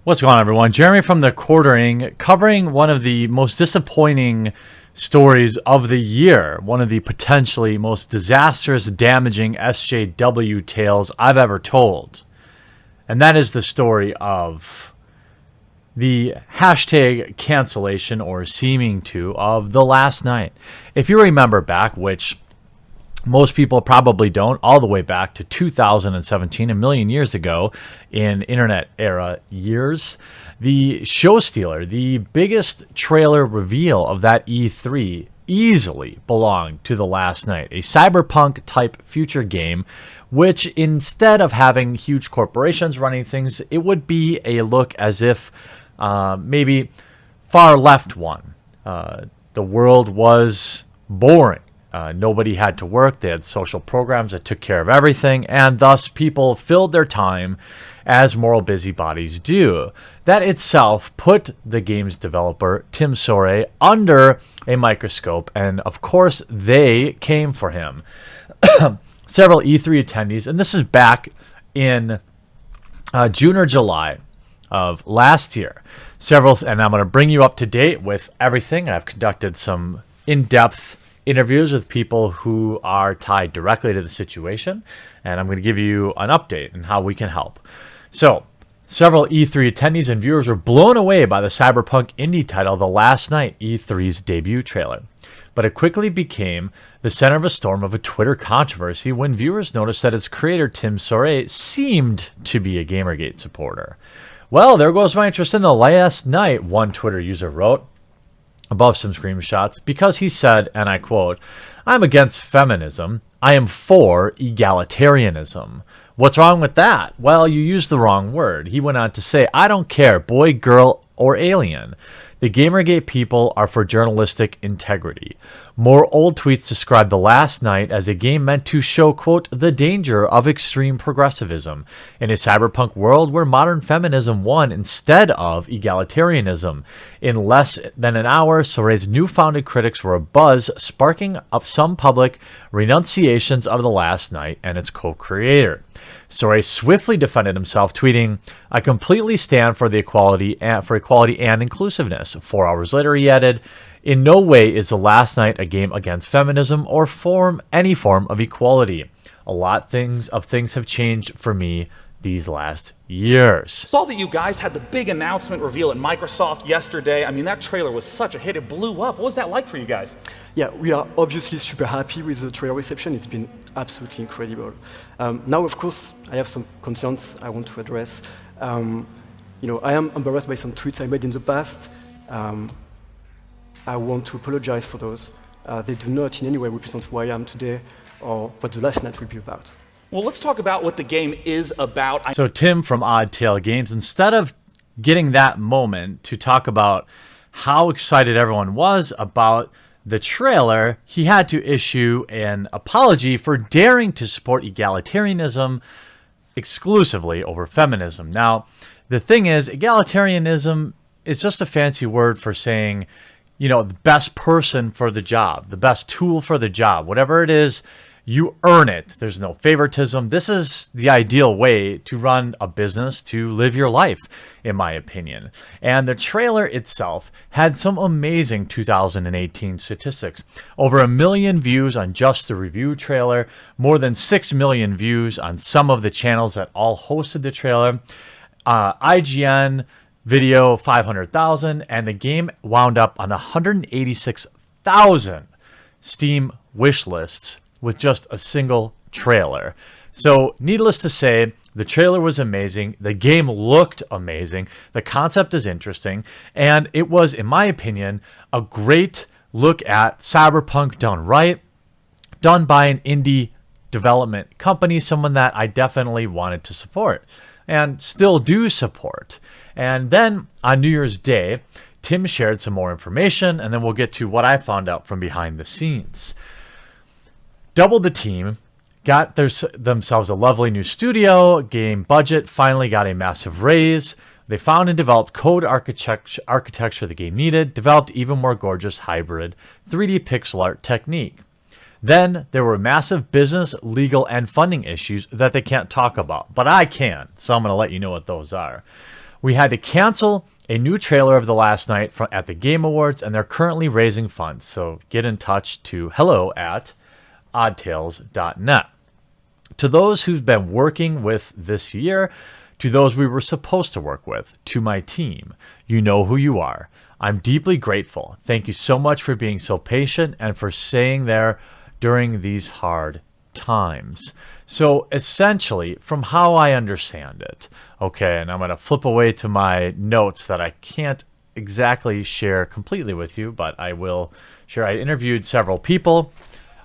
What's going on, everyone? Jeremy from The Quartering, covering one of the most disappointing stories of the year, one of the potentially most disastrous, damaging SJW tales I've ever told. And that is the story of the hashtag cancellation, or seeming to, of The Last Night. If you remember back, which most people probably don't, all the way back to 2017, a million years ago in internet era years, the show stealer, the biggest trailer reveal of that E3, easily belonged to The Last Night, a cyberpunk type future game, which instead of having huge corporations running things, it would be a look as if maybe far left one. The world was boring. Nobody had to work. They had social programs that took care of everything, and thus people filled their time as moral busybodies do. That itself put the game's developer, Tim Soray, under a microscope, and of course they came for him. Several E3 attendees, and this is back in June or July of last year. And I'm going to bring you up to date with everything. I've conducted some in-depth interviews with people who are tied directly to the situation, and I'm going to give you an update on how we can help. So, several E3 attendees and viewers were blown away by the cyberpunk indie title The Last Night, E3's debut trailer. But it quickly became the center of a storm of a Twitter controversy when viewers noticed that its creator, Tim Soray, seemed to be a Gamergate supporter. Well, there goes my interest in The Last Night, one Twitter user wrote above some screenshots, because he said, and I quote, "I'm against feminism. I am for egalitarianism." What's wrong with that? Well, you used the wrong word. He went on to say, "I don't care, boy, girl, or alien. The Gamergate people are for journalistic integrity." More old tweets describe The Last Night as a game meant to show, quote, "the danger of extreme progressivism in a cyberpunk world where modern feminism won instead of egalitarianism." In less than an hour, Soray's newfounded critics were abuzz, sparking up some public renunciations of The Last Night and its co-creator. Soray swiftly defended himself, tweeting, "I completely stand for equality and inclusiveness." 4 hours later, he added, "In no way is The Last Night a game against feminism or any form of equality. A lot of things have changed for me these last years." Saw that you guys had the big announcement reveal at Microsoft yesterday. I mean, that trailer was such a hit, it blew up. What was that like for you guys? Yeah, we are obviously super happy with the trailer reception. It's been absolutely incredible. Now, of course, I have some concerns I want to address. I am embarrassed by some tweets I made in the past. I want to apologize for those. They do not in any way represent who I am today or what The Last Night will be about. Well, let's talk about what the game is about. So Tim from Odd Tail Games, instead of getting that moment to talk about how excited everyone was about the trailer, he had to issue an apology for daring to support egalitarianism exclusively over feminism. Now, the thing is, egalitarianism is just a fancy word for saying, the best person for the job, the best tool for the job, whatever it is, you earn it. There's no favoritism. This is the ideal way to run a business, to live your life, in my opinion. And the trailer itself had some amazing 2018 statistics. Over 1 million views on just the review trailer, more than 6 million views on some of the channels that all hosted the trailer. IGN video 500,000, and the game wound up on 186,000 Steam wish lists with just a single trailer. So needless to say, the trailer was amazing. The game looked amazing. The concept is interesting. And it was, in my opinion, a great look at cyberpunk done right, done by an indie development company, someone that I definitely wanted to support and still do support. And then on New Year's Day, Tim shared some more information, and then we'll get to what I found out from behind the scenes. Doubled the team, got themselves a lovely new studio, game budget, finally got a massive raise. They found and developed code architecture the game needed, developed even more gorgeous hybrid 3D pixel art technique. Then there were massive business, legal, and funding issues that they can't talk about, but I can, so I'm going to let you know what those are. We had to cancel a new trailer of the last night at the Game Awards, and they're currently raising funds. So get in touch to hello@oddtales.net. To those who've been working with this year, to those we were supposed to work with, to my team, you know who you are. I'm deeply grateful. Thank you so much for being so patient and for staying there during these hard times. So essentially, from how I understand it, okay, and I'm going to flip away to my notes that I can't exactly share completely with you, but I will share. I interviewed several people.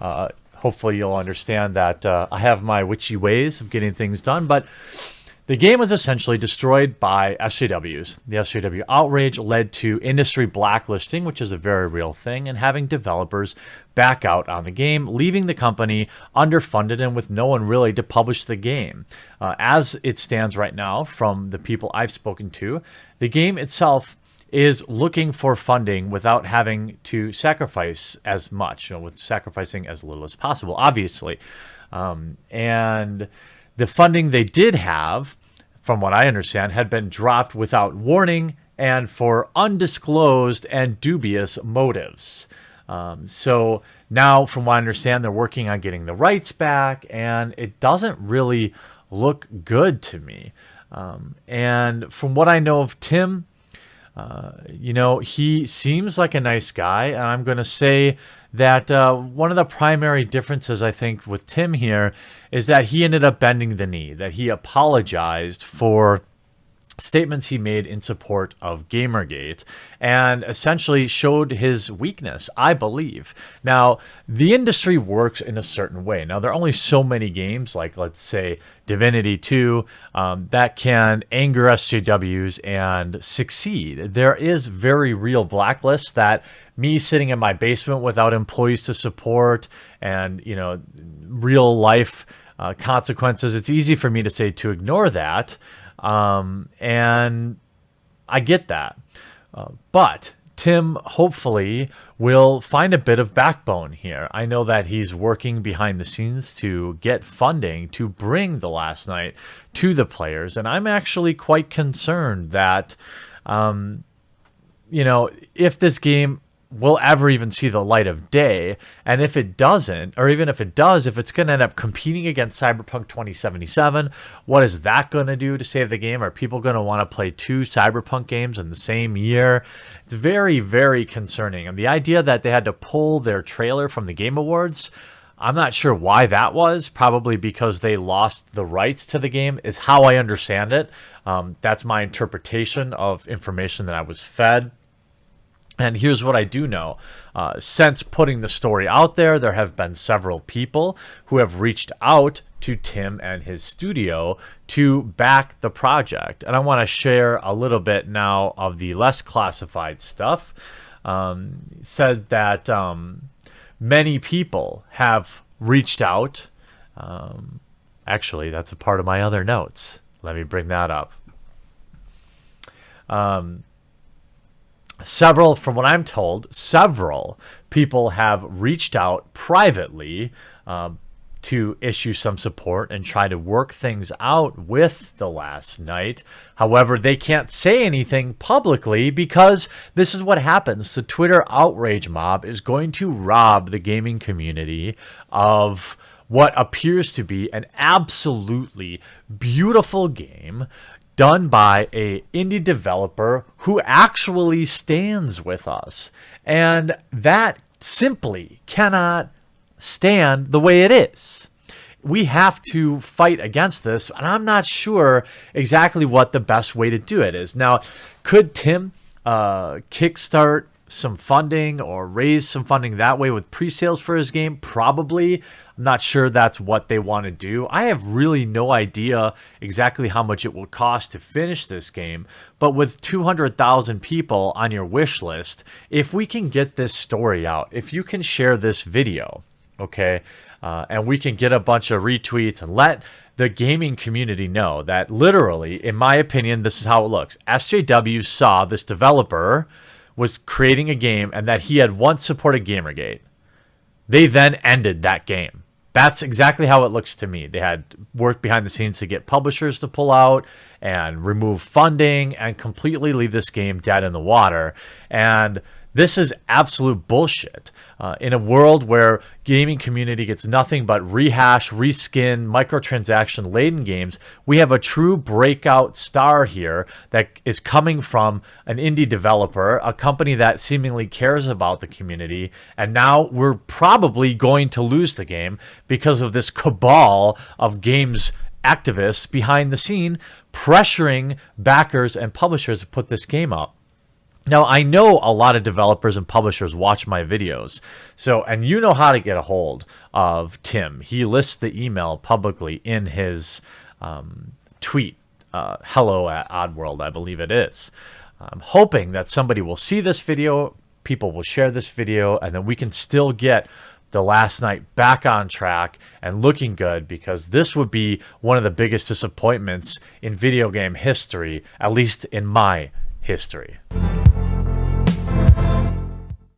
Hopefully you'll understand that I have my witchy ways of getting things done, but the game was essentially destroyed by SJWs. The SJW outrage led to industry blacklisting, which is a very real thing, and having developers back out on the game, leaving the company underfunded and with no one really to publish the game. As it stands right now, from the people I've spoken to, the game itself is looking for funding without having to sacrifice as much, with sacrificing as little as possible, obviously. And the funding they did have, from what I understand, had been dropped without warning and for undisclosed and dubious motives. So now, from what I understand, they're working on getting the rights back, and it doesn't really look good to me. And from what I know of Tim, he seems like a nice guy, and I'm going to say that one of the primary differences, I think, with Tim here is that he ended up bending the knee, that he apologized for statements he made in support of Gamergate and essentially showed his weakness, I believe. Now, the industry works in a certain way. Now, there are only so many games, like, let's say, Divinity 2, that can anger SJWs and succeed. There is very real blacklists that me sitting in my basement without employees to support and, real life consequences, it's easy for me to say to ignore that. And I get that. But Tim hopefully will find a bit of backbone here. I know that he's working behind the scenes to get funding to bring The Last Night to the players. And I'm actually quite concerned that, if this game will ever even see the light of day. And if it doesn't, or even if it does, if it's going to end up competing against Cyberpunk 2077, what is that going to do to save the game? Are people going to want to play 2 Cyberpunk games in the same year? It's very, very concerning. And the idea that they had to pull their trailer from the Game Awards, I'm not sure why that was. Probably because they lost the rights to the game is how I understand it. That's my interpretation of information that I was fed. And here's what I do know. Since putting the story out there, there have been several people who have reached out to Tim and his studio to back the project. And I want to share a little bit now of the less classified stuff. Said that many people have reached out. Actually, that's a part of my other notes. Let me bring that up. From what I'm told, several people have reached out privately to issue some support and try to work things out with The Last Night. However, they can't say anything publicly because this is what happens. The Twitter outrage mob is going to rob the gaming community of what appears to be an absolutely beautiful game done by a indie developer who actually stands with us. And that simply cannot stand the way it is. We have to fight against this, and I'm not sure exactly what the best way to do it is. Now, could Tim kickstart some funding or raise some funding that way with pre-sales for his game? Probably. I'm not sure that's what they want to do. I have really no idea exactly how much it will cost to finish this game, but with 200,000 people on your wish list, if we can get this story out, if you can share this video, okay, and we can get a bunch of retweets and let the gaming community know that literally, in my opinion, this is how it looks. SJW saw this developer was creating a game and that he had once supported Gamergate. They then ended that game. That's exactly how it looks to me. They had worked behind the scenes to get publishers to pull out and remove funding and completely leave this game dead in the water. And this is absolute bullshit. In a world where gaming community gets nothing but rehash, reskin, microtransaction-laden games, we have a true breakout star here that is coming from an indie developer, a company that seemingly cares about the community, and now we're probably going to lose the game because of this cabal of games activists behind the scene pressuring backers and publishers to put this game up. Now, I know a lot of developers and publishers watch my videos, and you know how to get a hold of Tim. He lists the email publicly in his tweet, hello@oddworld, I believe it is. I'm hoping that somebody will see this video, people will share this video, and then we can still get the last night back on track and looking good, because this would be one of the biggest disappointments in video game history, at least in my history.